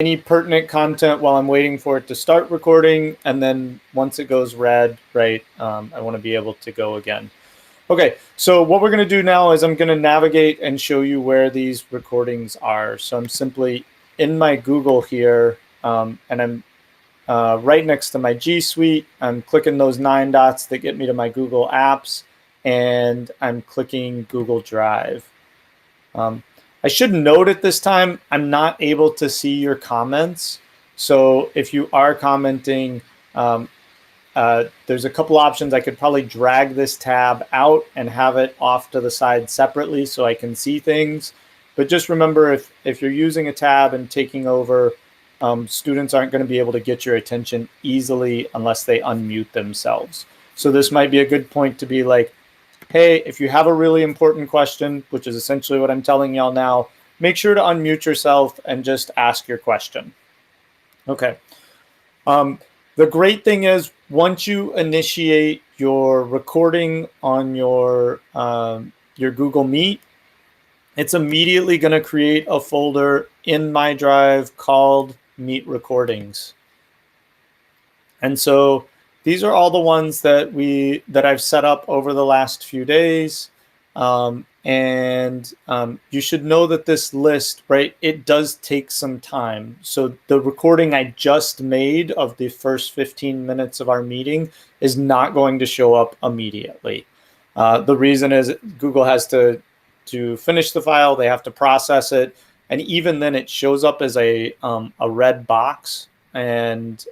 any pertinent content while I'm waiting for it to start recording. And then once it goes red, right, I want to be able to go again. Okay, so what we're going to do now is I'm going to navigate and show you where these recordings are. So I'm simply in my Google here, and I'm right next to my G Suite. I'm clicking those 9 dots that get me to my Google Apps, and I'm clicking Google Drive. I should note at this time, I'm not able to see your comments. So if you are commenting, there's a couple options. I could probably drag this tab out and have it off to the side separately so I can see things. But just remember, if you're using a tab and taking over, students aren't going to be able to get your attention easily unless they unmute themselves. So this might be a good point to be like, hey, if you have a really important question, which is essentially what I'm telling y'all now, make sure to unmute yourself and just ask your question. Okay. The great thing is once you initiate your recording on your Google Meet, it's immediately going to create a folder in my drive called Meet Recordings. And so these are all the ones that I've set up over the last few days. You should know that this list, right, it does take some time. So the recording I just made of the first 15 minutes of our meeting is not going to show up immediately. The reason is Google has to finish the file, they have to process it. And even then it shows up as a red box. And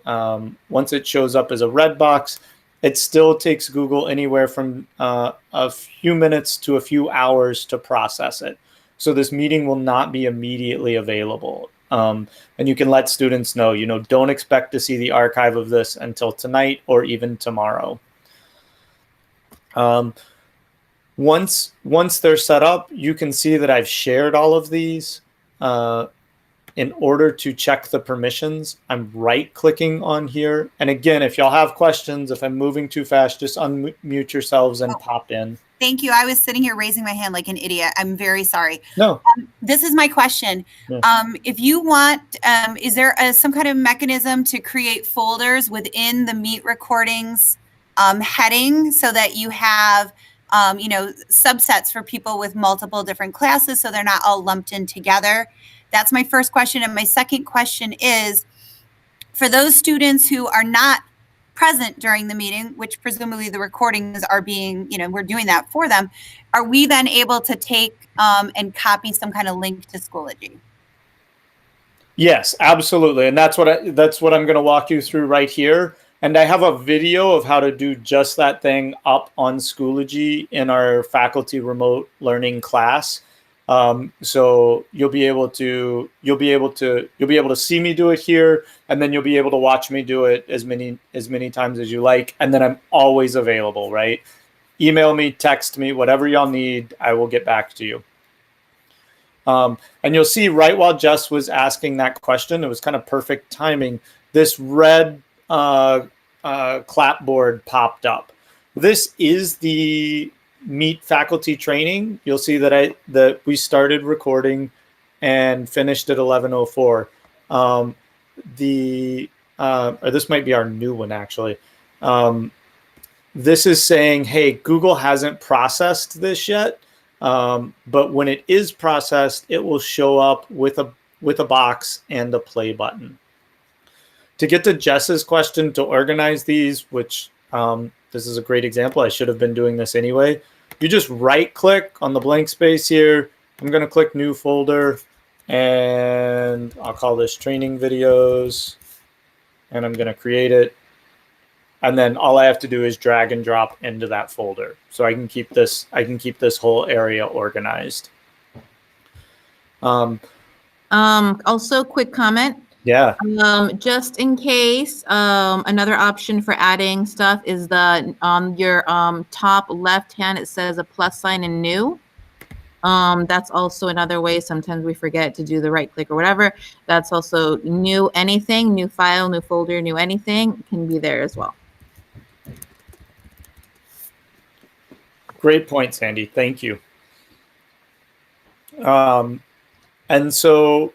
once it shows up as a red box, it still takes Google anywhere from a few minutes to a few hours to process it. So this meeting will not be immediately available. And you can let students know, don't expect to see the archive of this until tonight or even tomorrow. Once they're set up, you can see that I've shared all of these. In order to check the permissions, I'm right-clicking on here. And again, if y'all have questions, if I'm moving too fast, just unmute yourselves and pop in. Thank you. I was sitting here raising my hand like an idiot. I'm very sorry. No. This is my question. Yeah. If you want, is there some kind of mechanism to create folders within the Meet Recordings heading so that you have subsets for people with multiple different classes so they're not all lumped in together? That's my first question. And my second question is, for those students who are not present during the meeting, which presumably the recordings are being, we're doing that for them, are we then able to take and copy some kind of link to Schoology? Yes, absolutely. And that's what I'm going to walk you through right here. And I have a video of how to do just that thing up on Schoology in our faculty remote learning class. So you'll be able to see me do it here, and then you'll be able to watch me do it as many times as you like. And then I'm always available, right? Email me, text me, whatever y'all need, I will get back to you. And you'll see right while Jess was asking that question, it was kind of perfect timing. This red clapboard popped up. This is the Meet faculty training. You'll see that we started recording and finished at 11:04. Or this might be our new one actually. This is saying, hey, Google hasn't processed this yet, but when it is processed, it will show up with a box and a play button. To get to Jess's question, to organize these, which this is a great example. I should have been doing this anyway. You just right-click on the blank space here. I'm going to click New Folder, and I'll call this Training Videos, and I'm going to create it. And then all I have to do is drag and drop into that folder, so I can keep this whole area organized. Also, quick comment. Yeah. Just in case, another option for adding stuff is on your top left hand, it says a plus sign in new. That's also another way. Sometimes we forget to do the right click or whatever. That's also new anything, new file, new folder, new anything can be there as well. Great point, Sandy. Thank you. And so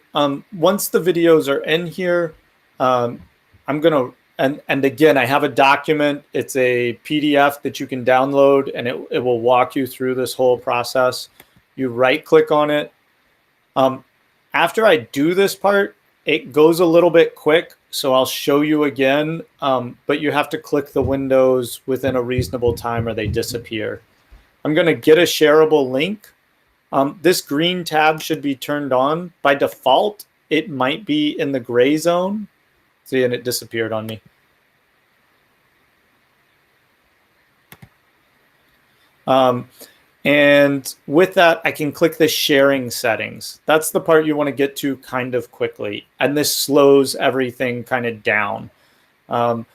once the videos are in here, I'm going to, and again, I have a document. It's a PDF that you can download, and it will walk you through this whole process. You right click on it. After I do this part, it goes a little bit quick. So I'll show you again, but you have to click the windows within a reasonable time or they disappear. I'm going to get a shareable link. This green tab should be turned on. By default, it might be in the gray zone. See, and it disappeared on me. And with that, I can click the sharing settings. That's the part you want to get to kind of quickly. And this slows everything kind of down. All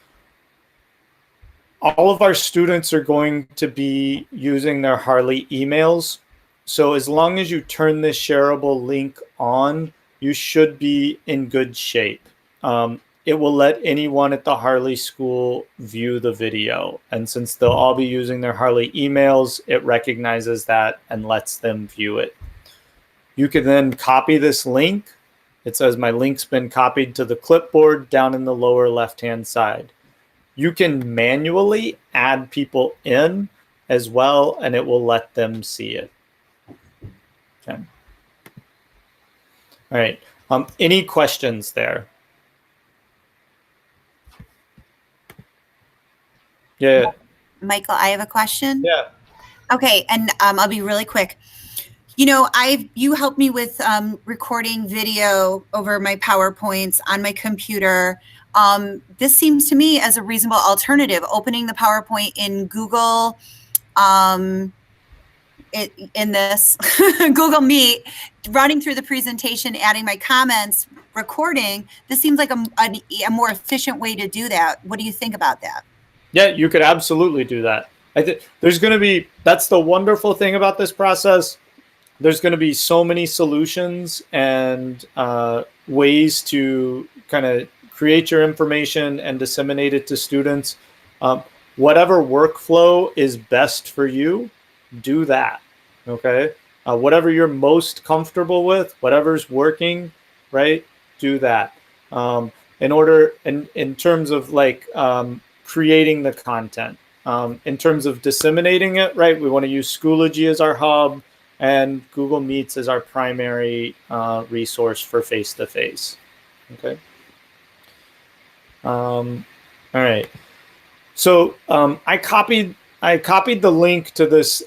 of our students are going to be using their Harley emails. So as long as you turn this shareable link on, you should be in good shape. It will let anyone at the Harley School view the video. And since they'll all be using their Harley emails, it recognizes that and lets them view it. You can then copy this link. It says my link's been copied to the clipboard down in the lower left-hand side. You can manually add people in as well, and it will let them see it. Okay. All right. Any questions there? Yeah. Michael, I have a question. Yeah. Okay, and I'll be really quick. You know, you helped me with recording video over my PowerPoints on my computer. This seems to me as a reasonable alternative. Opening the PowerPoint in Google, in this Google Meet, running through the presentation, adding my comments, recording. This seems like a more efficient way to do that. What do you think about that? Yeah, you could absolutely do that. I think there's going to be, that's the wonderful thing about this process. There's going to be so many solutions and ways to kind of create your information and disseminate it to students. Whatever workflow is best for you, do that. Okay. Whatever you're most comfortable with, whatever's working, right? Do that. In terms of like, creating the content. In terms of disseminating it, right, we want to use Schoology as our hub and Google Meets as our primary resource for face-to-face. Okay. All right. So I copied the link to this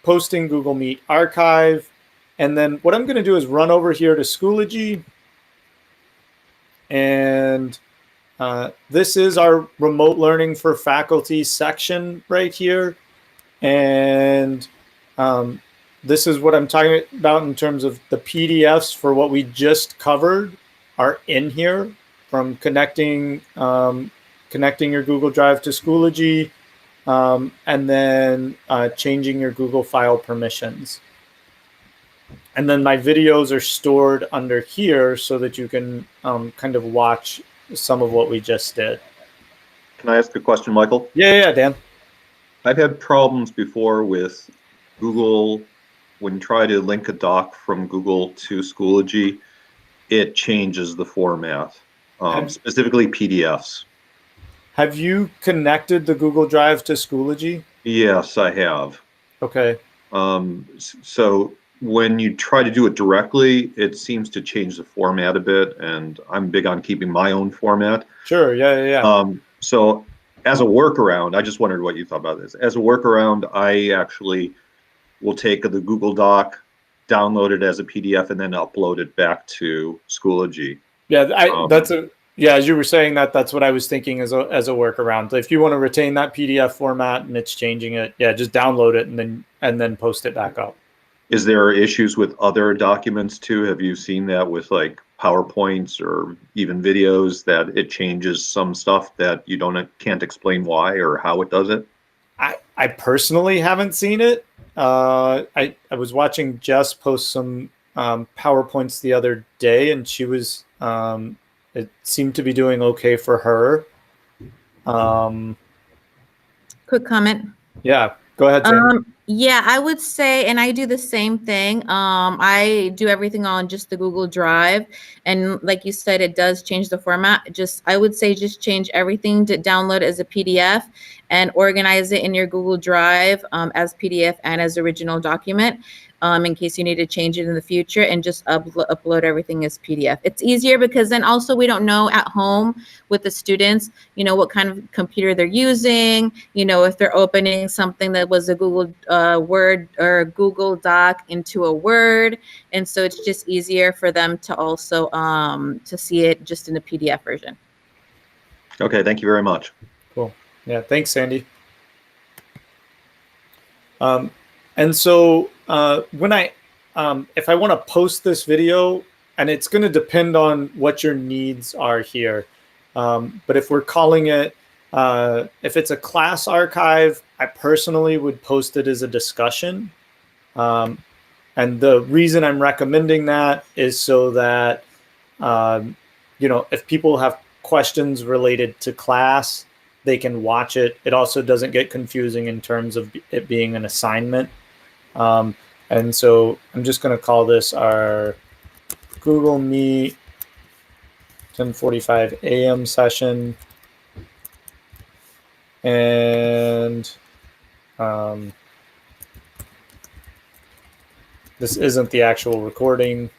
posting Google Meet archive, and then what I'm going to do is run over here to Schoology, and this is our remote learning for faculty section right here. And this is what I'm talking about in terms of the PDFs for what we just covered are in here, from connecting your Google Drive to Schoology, and then changing your Google file permissions. And then my videos are stored under here so that you can kind of watch some of what we just did. Can I ask a question, Michael? Yeah, Dan. I've had problems before with Google. When you try to link a doc from Google to Schoology, it changes the format, specifically PDFs. Have you connected the Google Drive to Schoology? Yes, I have. Okay. So when you try to do it directly, it seems to change the format a bit, and I'm big on keeping my own format. Sure, yeah. So as a workaround, I just wondered what you thought about this. As a workaround, I actually will take the Google Doc, download it as a PDF, and then upload it back to Schoology. Yeah, as you were saying that's what I was thinking as a workaround. If you want to retain that PDF format and it's changing it, yeah, just download it and then post it back up. Is there issues with other documents too? Have you seen that with like PowerPoints or even videos, that it changes some stuff that you can't explain why or how it does it? I personally haven't seen it. I was watching Jess post some PowerPoints the other day, and she was it seemed to be doing okay for her. Quick comment. Yeah. Go ahead, Sandy. Yeah, I would say, and I do the same thing. I do everything on just the Google Drive, and like you said, it does change the format. I would say just change everything to download as a PDF and organize it in your Google Drive as PDF and as original document. In case you need to change it in the future, and just upload everything as PDF. It's easier because then also we don't know at home with the students, what kind of computer they're using, if they're opening something that was a Google Word or Google Doc into a Word. And so it's just easier for them to also to see it just in a PDF version. Okay, thank you very much. Cool. Yeah, thanks, Sandy. And so when if I want to post this video, and it's going to depend on what your needs are here. But if we're calling it, if it's a class archive, I personally would post it as a discussion. And the reason I'm recommending that is so that, if people have questions related to class, they can watch it. It also doesn't get confusing in terms of it being an assignment. And so I'm just going to call this our Google Meet 10:45 a.m. session. And this isn't the actual recording.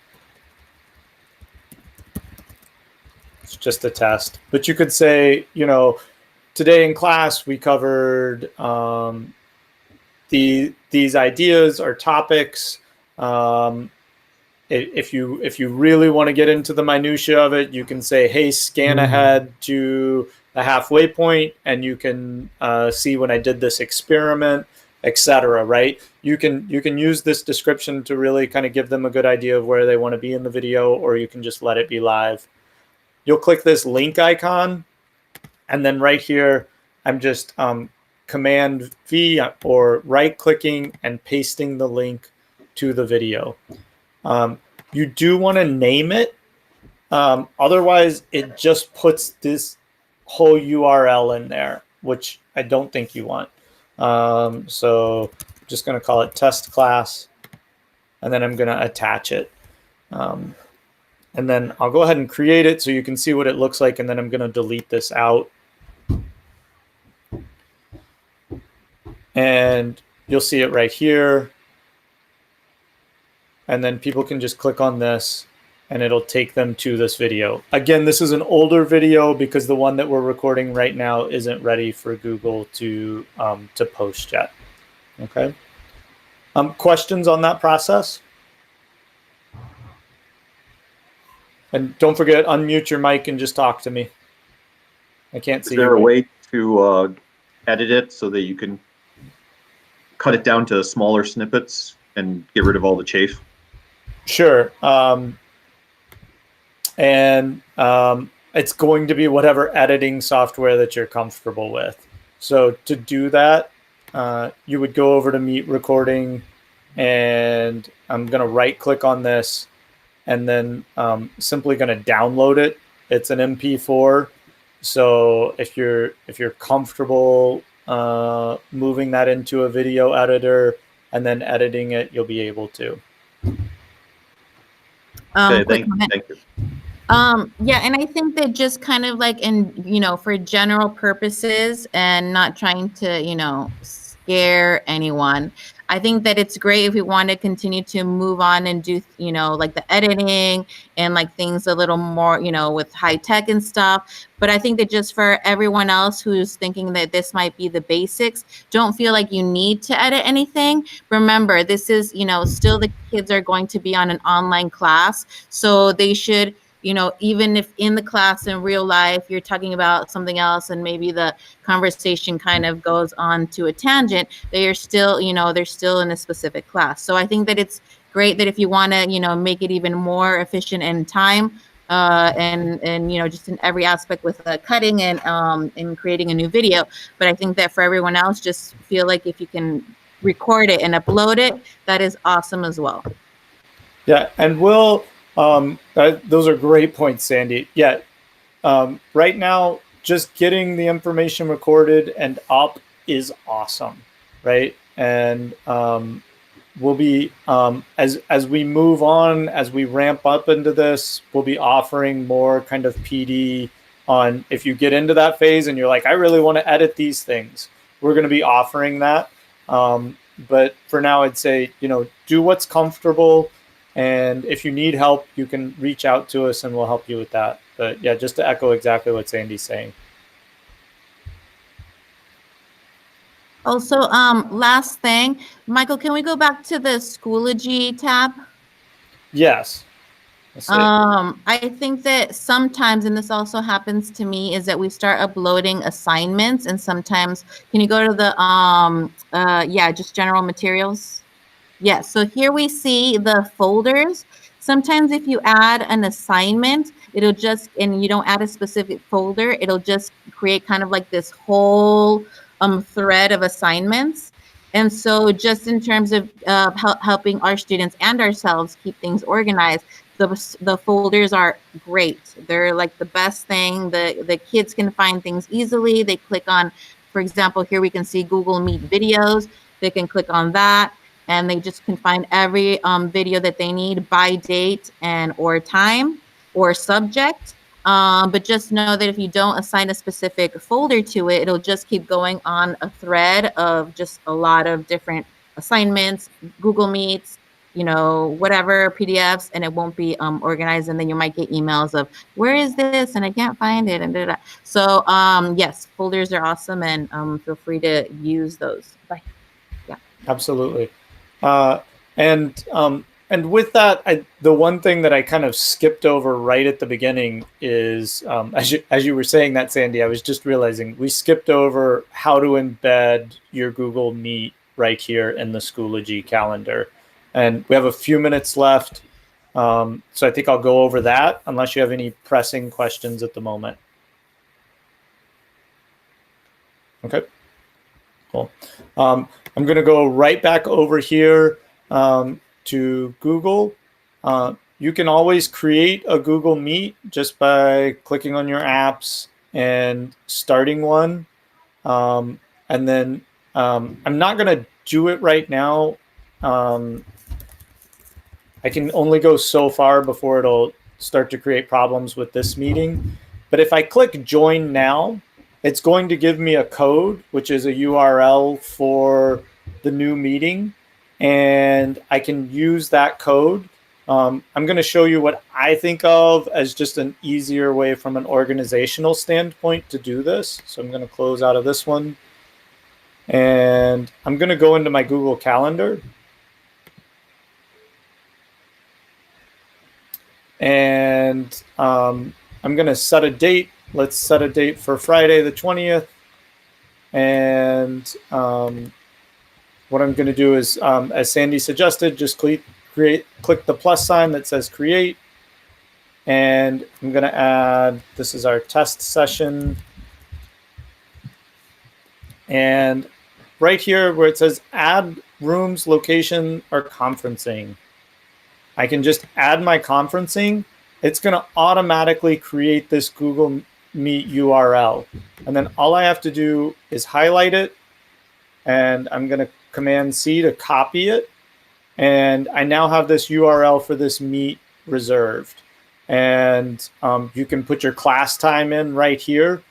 It's just a test. But you could say, today in class we covered these ideas or topics. If you really want to get into the minutia of it, you can say, hey, scan ahead to the halfway point, and you can see when I did this experiment, etc. Right? You can use this description to really kind of give them a good idea of where they want to be in the video, or you can just let it be live. You'll click this link icon, and then right here, I'm just Command V or right clicking and pasting the link to the video. You do want to name it. Otherwise, it just puts this whole URL in there, which I don't think you want. So I'm just going to call it test class, and then I'm going to attach it. And then I'll go ahead and create it so you can see what it looks like, and then I'm going to delete this out. And you'll see it right here. And then people can just click on this and it'll take them to this video. Again, this is an older video because the one that we're recording right now isn't ready for Google to post yet. Okay. Questions on that process? And don't forget, unmute your mic and just talk to me. I can't see you. Is there a way to edit it so that you can cut it down to smaller snippets and get rid of all the chafe? Sure. It's going to be whatever editing software that you're comfortable with. So to do that, you would go over to Meet Recording, and I'm going to right click on this, and then simply going to download it. It's an MP4. So if you're comfortable moving that into a video editor and then editing it, you'll be able to. Okay, thank you. Yeah, and I think that just kind of like for general purposes and not trying to, scare anyone, I think that it's great if we want to continue to move on and do, like the editing and like things a little more, with high tech and stuff. But I think that just for everyone else who's thinking that this might be the basics, don't feel like you need to edit anything. Remember, this is, still the kids are going to be on an online class. So they should, even if in the class in real life, you're talking about something else and maybe the conversation kind of goes on to a tangent, they are still, they're still in a specific class. So I think that it's great that if you want to, make it even more efficient in time and just in every aspect with cutting and creating a new video. But I think that for everyone else, just feel like if you can record it and upload it, that is awesome as well. Yeah, and those are great points, Sandy. Yeah, right now, just getting the information recorded and up is awesome, right? and we'll be as we move on, as we ramp up into this, we'll be offering more kind of PD on if you get into that phase and you're like, I really want to edit these things. We're going to be offering that. But for now, I'd say, do what's comfortable. And if you need help, you can reach out to us and we'll help you with that. But yeah, just to echo exactly what Sandy's saying. Also, last thing, Michael, can we go back to the Schoology tab? Yes. I think that sometimes, and this also happens to me, is that we start uploading assignments, and sometimes, can you go to the, just general materials? Yeah, so here we see the folders. Sometimes if you add an assignment, it'll just, and you don't add a specific folder, it'll just create kind of like this whole thread of assignments. And so just in terms of helping our students and ourselves keep things organized, the folders are great. They're like the best thing. The kids can find things easily. They click on, for example, here we can see Google Meet videos. They can click on that and they just can find every video that they need by date and or time or subject. But just know that if you don't assign a specific folder to it, it'll just keep going on a thread of just a lot of different assignments, Google Meets, whatever, PDFs, and it won't be organized. And then you might get emails of, where is this? And I can't find it. And da, da, da. So yes, folders are awesome, and feel free to use those. Bye. Yeah. Absolutely. And with that, the one thing that I kind of skipped over right at the beginning is, as you were saying that, Sandy, I was just realizing we skipped over how to embed your Google Meet right here in the Schoology calendar. And we have a few minutes left, so I think I'll go over that unless you have any pressing questions at the moment. Okay, cool. I'm going to go right back over here to Google. You can always create a Google Meet just by clicking on your apps and starting one. And then I'm not going to do it right now. I can only go so far before it'll start to create problems with this meeting. But if I click join now, it's going to give me a code, which is a URL for the new meeting. And I can use that code. I'm going to show you what I think of as just an easier way from an organizational standpoint to do this. So I'm going to close out of this one. And I'm going to go into my Google Calendar. And I'm going to set a date. Let's set a date for Friday the 20th. And what I'm going to do is, as Sandy suggested, just click the plus sign that says create. And I'm going to add, this is our test session. And right here where it says add rooms, location, or conferencing, I can just add my conferencing. It's going to automatically create this Google Meet URL. And then all I have to do is highlight it. And I'm going to Command C to copy it. And I now have this URL for this meet reserved. And you can put your class time in right here.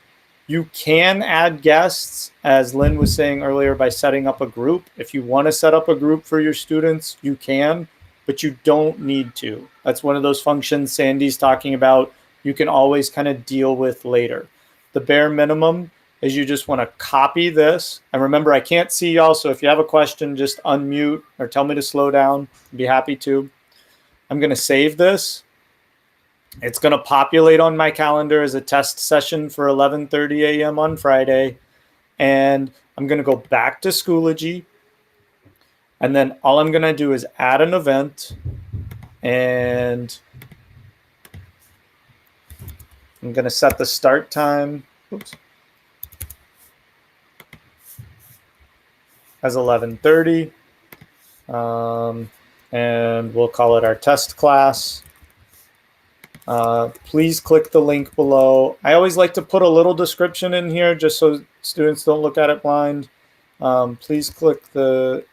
You can add guests, as Lynn was saying earlier, by setting up a group. If you want to set up a group for your students, you can, but you don't need to. That's one of those functions Sandy's talking about. You can always kind of deal with later. The bare minimum is you just want to copy this. And remember, I can't see y'all, so if you have a question, just unmute or tell me to slow down. I'd be happy to. I'm going to save this. It's going to populate on my calendar as a test session for 11:30 a.m. on Friday. And I'm going to go back to Schoology. And then all I'm going to do is add an event. And I'm going to set the start time. Oops. As 11:30, and we'll call it our test class. Please click the link below. I always like to put a little description in here just so students don't look at it blind. please click the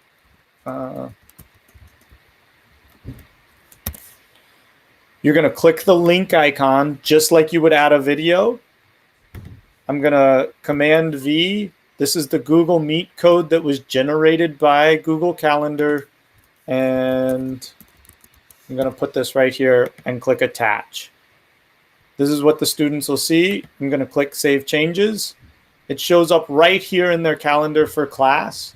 you're going to click the link icon just like you would add a video. I'm going to Command V. This is the Google Meet code that was generated by Google Calendar. And I'm going to put this right here and click attach. This is what the students will see. I'm going to click Save Changes. It shows up right here in their calendar for class.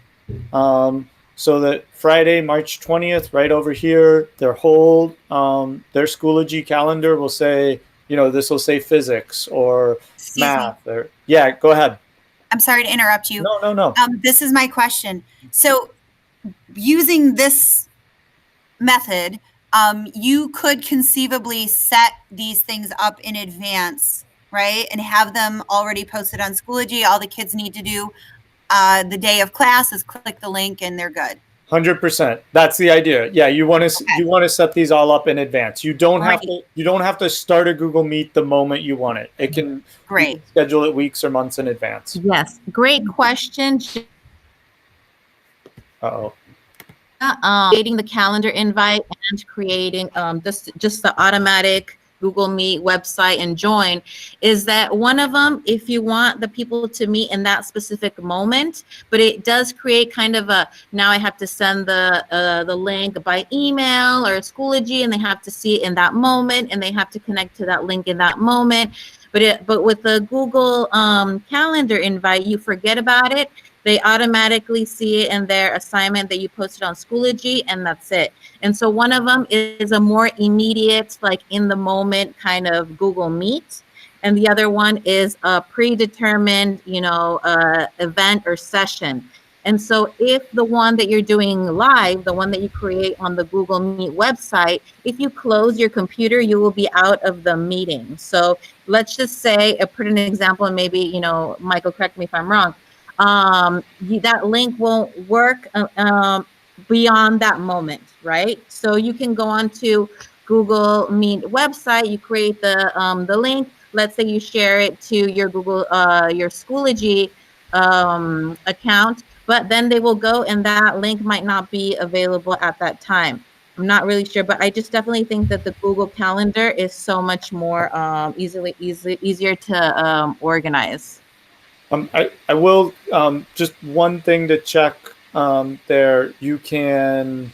So that Friday, March 20th, right over here, their whole, their Schoology calendar will say, this will say physics or Excuse me. math. Or yeah, go ahead. I'm sorry to interrupt you. No. This is my question. So using this method, you could conceivably set these things up in advance, right? And have them already posted on Schoology. All the kids need to do the day of class is click the link and they're good. 100%. That's the idea. Yeah, you want to set these all up in advance. You don't have Right. to start a Google Meet the moment you want it. It can Great. you can schedule it weeks or months in advance. Yes, great question. Uh-oh. Creating the calendar invite and creating just the automatic Google Meet website and join is that one of them, if you want the people to meet in that specific moment, but it does create kind of a, now I have to send the link by email or Schoology and they have to see it in that moment and they have to connect to that link in that moment. But with the Google Calendar invite, you forget about it. They automatically see it in their assignment that you posted on Schoology, and that's it. And so one of them is a more immediate, like in the moment kind of Google Meet. And the other one is a predetermined, event or session. And so if the one that you're doing live, the one that you create on the Google Meet website, if you close your computer, you will be out of the meeting. So let's just say, put an example, and maybe, Michael, correct me if I'm wrong. That link won't work beyond that moment, right? So you can go on to Google Meet website, you create the link. Let's say you share it to your your Schoology account, but then they will go and that link might not be available at that time. I'm not really sure, but I just definitely think that the Google Calendar is so much more easier to organize. I will just one thing to check there. You can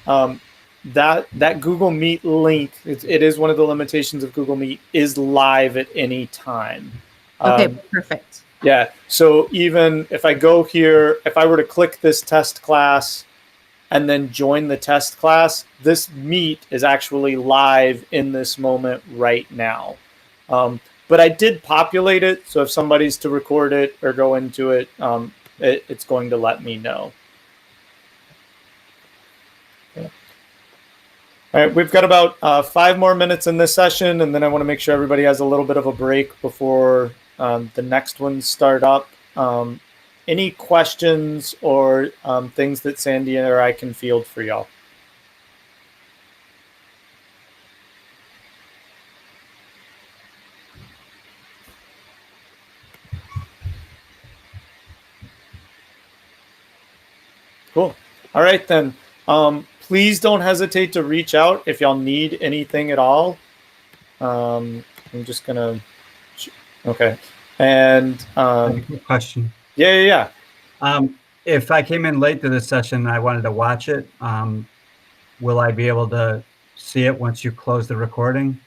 that Google Meet link. It is one of the limitations of Google Meet is live at any time. Okay, perfect. Yeah. So even if I go here, if I were to click this test class and then join the test class, this Meet is actually live in this moment right now. But I did populate it, so if somebody's to record it or go into it, it's going to let me know. Okay. All right, we've got about 5 more minutes in this session, and then I want to make sure everybody has a little bit of a break before the next ones start up. Any questions or things that Sandy or I can field for y'all? Cool. All right, then. Please don't hesitate to reach out if y'all need anything at all. I'm just going to... Okay. And... Quick question. Yeah. If I came in late to this session and I wanted to watch it, will I be able to see it once you close the recording?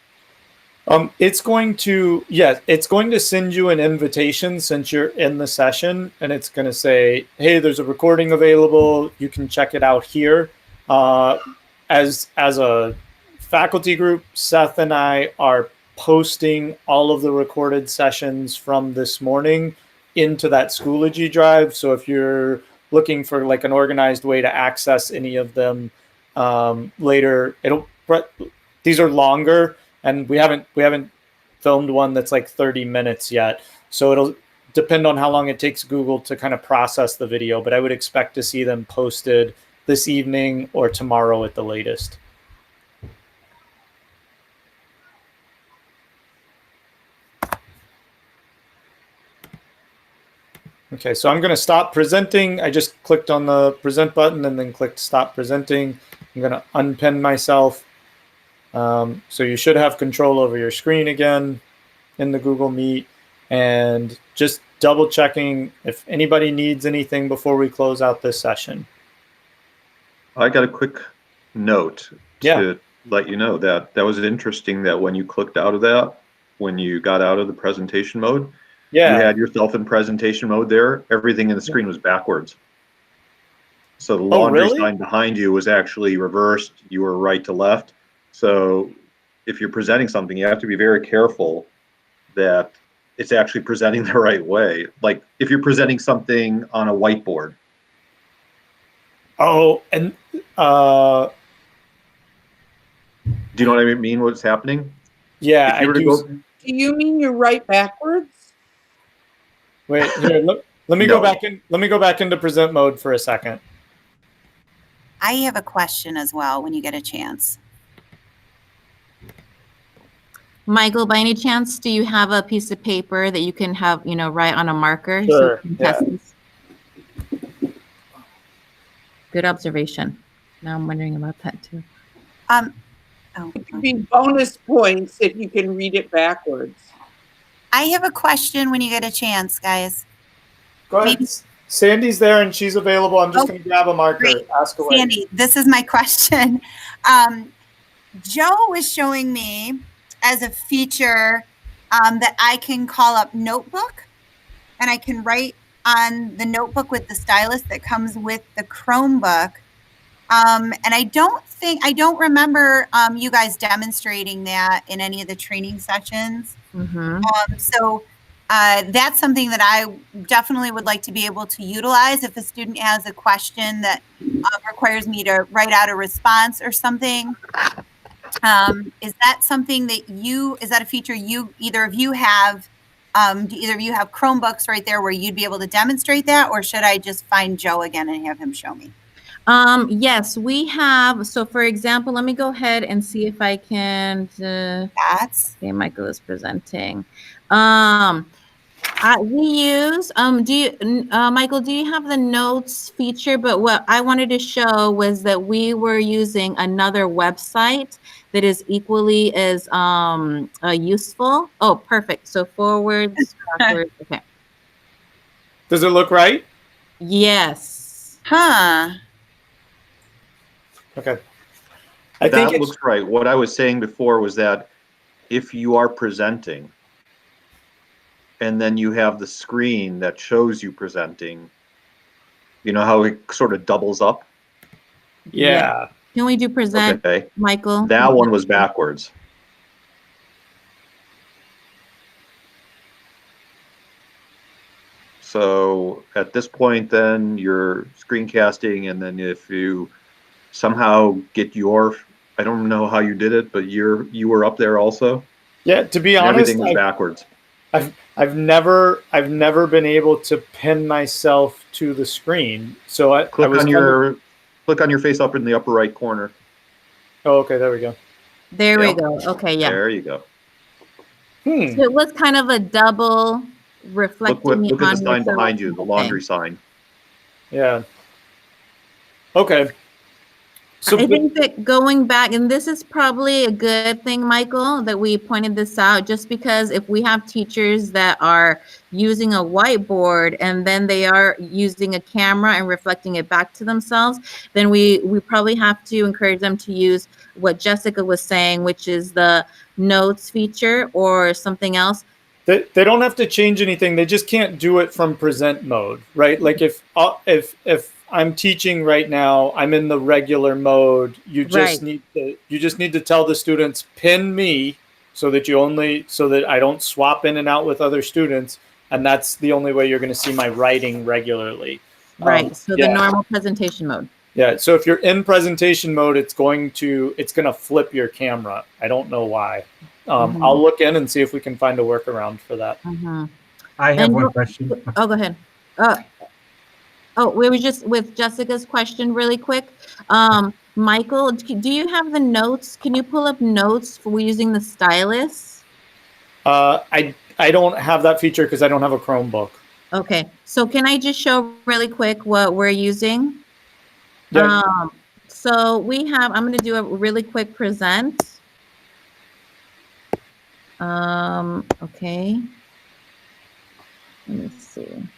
It's going to send you an invitation since you're in the session, and it's going to say, hey, there's a recording available. You can check it out here. As a faculty group, Seth and I are posting all of the recorded sessions from this morning into that Schoology drive. So if you're looking for like an organized way to access any of them later, these are longer. And we haven't filmed one that's like 30 minutes yet. So it'll depend on how long it takes Google to kind of process the video, but I would expect to see them posted this evening or tomorrow at the latest. Okay, so I'm going to stop presenting. I just clicked on the present button and then clicked stop presenting. I'm going to unpin myself. So you should have control over your screen again in the Google Meet, and just double checking if anybody needs anything before we close out this session. I got a quick note Yeah. to let you know that was interesting that when you clicked out of that, when you got out of the presentation mode, Yeah. you had yourself in presentation mode there. Everything in the screen was backwards. So the laundry really? sign behind you was actually reversed. You were right to left. So if you're presenting something, you have to be very careful that it's actually presenting the right way. Like if you're presenting something on a whiteboard. Oh, and Do you know what I mean? What's happening? yeah, If you were to I go, do. Do you mean you're right backwards? Wait, here, let me No. go back in. Let me go back into present mode for a second. I have a question as well when you get a chance. Michael, by any chance, do you have a piece of paper that you can have, write on a marker? Sure, you can yeah. test this? Good observation. Now I'm wondering about that too. It could be bonus points if you can read it backwards. I have a question when you get a chance, guys. Go ahead. Maybe- Sandy's there and she's available. I'm just Oh, going to grab a marker. great. Ask away. Sandy, this is my question. Joe was showing me as a feature that I can call up Notebook, and I can write on the notebook with the stylus that comes with the Chromebook. And I don't remember you guys demonstrating that in any of the training sessions. Mm-hmm. So that's something that I definitely would like to be able to utilize if a student has a question that requires me to write out a response or something. Is that something that is that a feature either of you have? Do either of you have Chromebooks right there where you'd be able to demonstrate that, or should I just find Joe again and have him show me? Yes, we have. So for example, let me go ahead and see if I can, That's okay, Michael is presenting. We use, Michael, do you have the notes feature? But what I wanted to show was that we were using another website that is equally as useful. Oh, perfect. So forwards, backwards. Okay. Does it look right? Yes. huh. Okay. I think that looks right. What I was saying before was that if you are presenting and then you have the screen that shows you presenting, you know how it sort of doubles up? yeah. Can we do present, Okay. Michael? That one was backwards. So at this point, then you're screencasting, and then if you somehow get I don't know how you did it, but you were up there also. Yeah. To be And honest, everything was backwards. I've never been able to pin myself to the screen. So I Click was on your face up in the upper right corner. Oh, okay. There we go. There we Yep. go. Okay, yeah. There you go. So it was kind of a double reflecting Look at the on sign your behind you, the laundry sign. Yeah. Okay. So I think that going back, and this is probably a good thing, Michael, that we pointed this out, just because if we have teachers that are using a whiteboard and then they are using a camera and reflecting it back to themselves, then we probably have to encourage them to use what Jessica was saying, which is the notes feature or something else. they don't have to change anything. They just can't do it from present mode, right? Like if I'm teaching right now, I'm in the regular mode. You just need to tell the students, pin me so that I don't swap in and out with other students. And that's the only way you're going to see my writing regularly. Right. So yeah. the normal presentation mode. Yeah. So if you're in presentation mode, it's going to flip your camera. I don't know why. I'll look in and see if we can find a workaround for that. Mm-hmm. I have And one you- question. Oh, go ahead. We were just with Jessica's question really quick. Michael, do you have the notes? Can you pull up notes for using the stylus? I don't have that feature because I don't have a Chromebook. Okay, so can I just show really quick what we're using? Yeah. So we have, I'm going to do a really quick present. Okay. Let me see.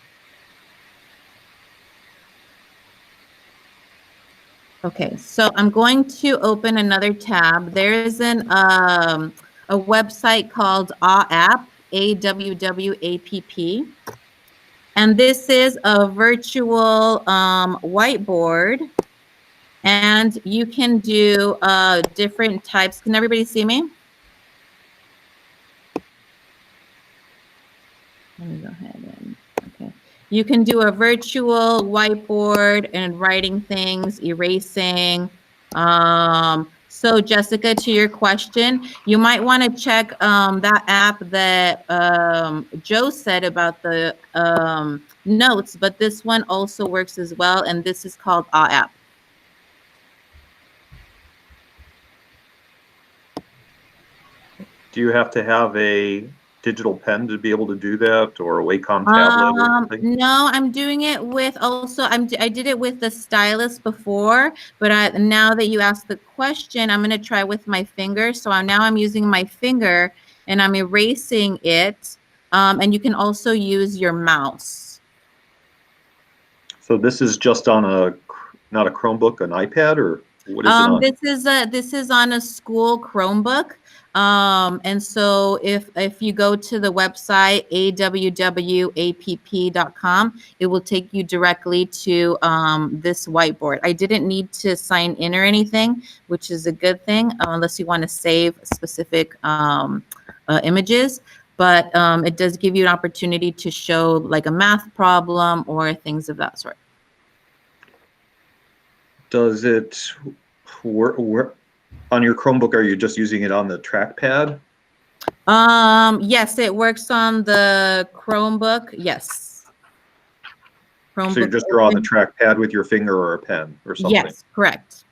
Okay, so I'm going to open another tab. There's a website called AWWAPP, AWWAPP. And this is a virtual whiteboard. And you can do different types. Can everybody see me? Let me go ahead and, okay. You can do a virtual whiteboard and writing things, erasing. So Jessica, to your question, you might want to check that app that Joe said about the notes, but this one also works as well, and this is called AWWAPP. Do you have to have a digital pen to be able to do that, or a Wacom tablet or something? No, I'm doing it with also, I did it with the stylus before, but now that you asked the question, I'm going to try with my finger. So I'm using my finger and I'm erasing it. And you can also use your mouse. So this is just on not a Chromebook, an iPad, or what is it on? This is on a school Chromebook. And so if you go to the website awwapp.com, it will take you directly to this whiteboard. I didn't need to sign in or anything, which is a good thing, unless you want to save specific images. But it does give you an opportunity to show like a math problem or things of that sort. Does it work on your Chromebook? Are you just using it on the trackpad? Yes, it works on the Chromebook. Yes. Chromebook. So you just draw on the trackpad with your finger or a pen or something? Yes, correct.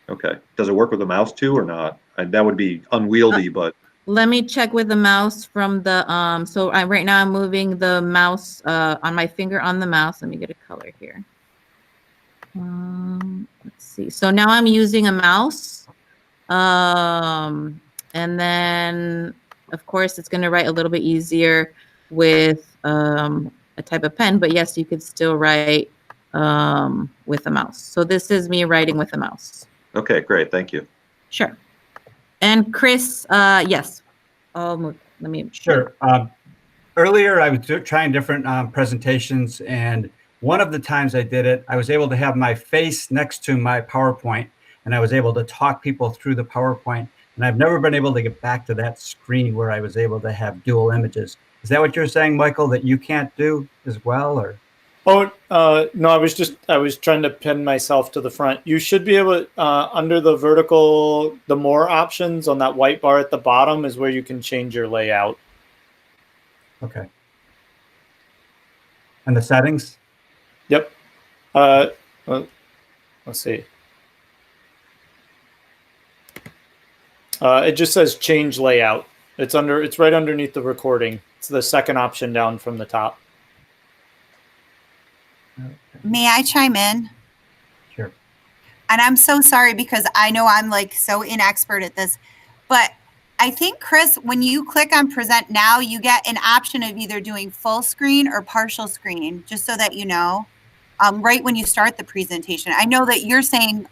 Okay. Does it work with a mouse too or not? And that would be unwieldy, but. Let me check with the mouse from the, right now I'm moving the mouse on my finger on the mouse. Let me get a color here. Let's see. So now I'm using a mouse. And then, of course, it's going to write a little bit easier with a type of pen. But yes, you could still write with a mouse. So this is me writing with a mouse. Okay, great. Thank you. Sure. And Chris, yes, I'll move. Let me. Sure. Earlier, I was trying different presentations, and one of the times I did it, I was able to have my face next to my PowerPoint, and I was able to talk people through the PowerPoint. And I've never been able to get back to that screen where I was able to have dual images. Is that what you're saying, Michael, that you can't do as well, or? Oh, no, I was trying to pin myself to the front. You should be able to, under the vertical, the more options on that white bar at the bottom is where you can change your layout. Okay. And the settings? Yep. Let's see. It just says change layout. It's right underneath the recording. It's the second option down from the top. May I chime in? Sure. And I'm so sorry because I know I'm like so inexpert at this, but I think, Chris, when you click on present now, you get an option of either doing full screen or partial screen, just so that you know, right when you start the presentation. I know that you're saying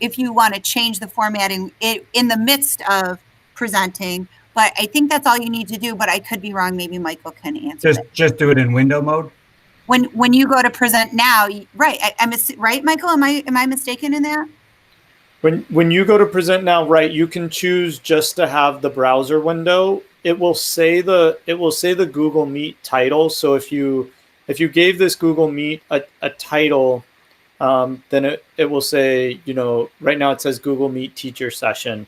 if you want to change the formatting in the midst of presenting, but I think that's all you need to do, but I could be wrong. Maybe Michael can answer it. Just do it in window mode? When you go to present now, right? Right, Michael? Am I mistaken in that? When you go to present now, right, you can choose just to have the browser window. It will say the Google Meet title. So if you gave this Google Meet a title, then it will say, right now it says Google Meet teacher session.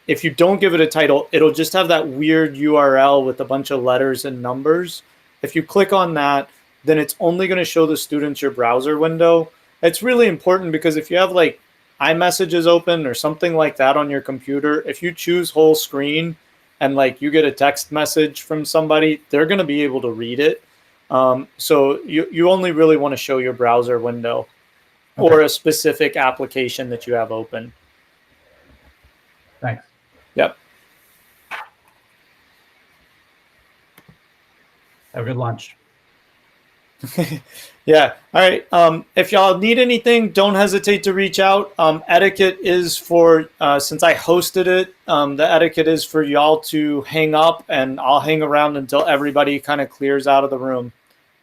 If you don't give it a title, it'll just have that weird URL with a bunch of letters and numbers. If you click on that, then it's only going to show the students your browser window. It's really important because if you have like iMessages open or something like that on your computer, if you choose whole screen and like you get a text message from somebody, they're going to be able to read it. So you only really want to show your browser window or a specific application that you have open. Thanks. Yep. Have a good lunch. Yeah. All right. If y'all need anything, don't hesitate to reach out. Etiquette is for, since I hosted it, the etiquette is for y'all to hang up, and I'll hang around until everybody kind of clears out of the room,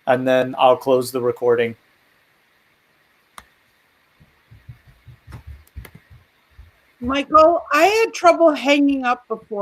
and then I'll close the recording. Michael, I had trouble hanging up before.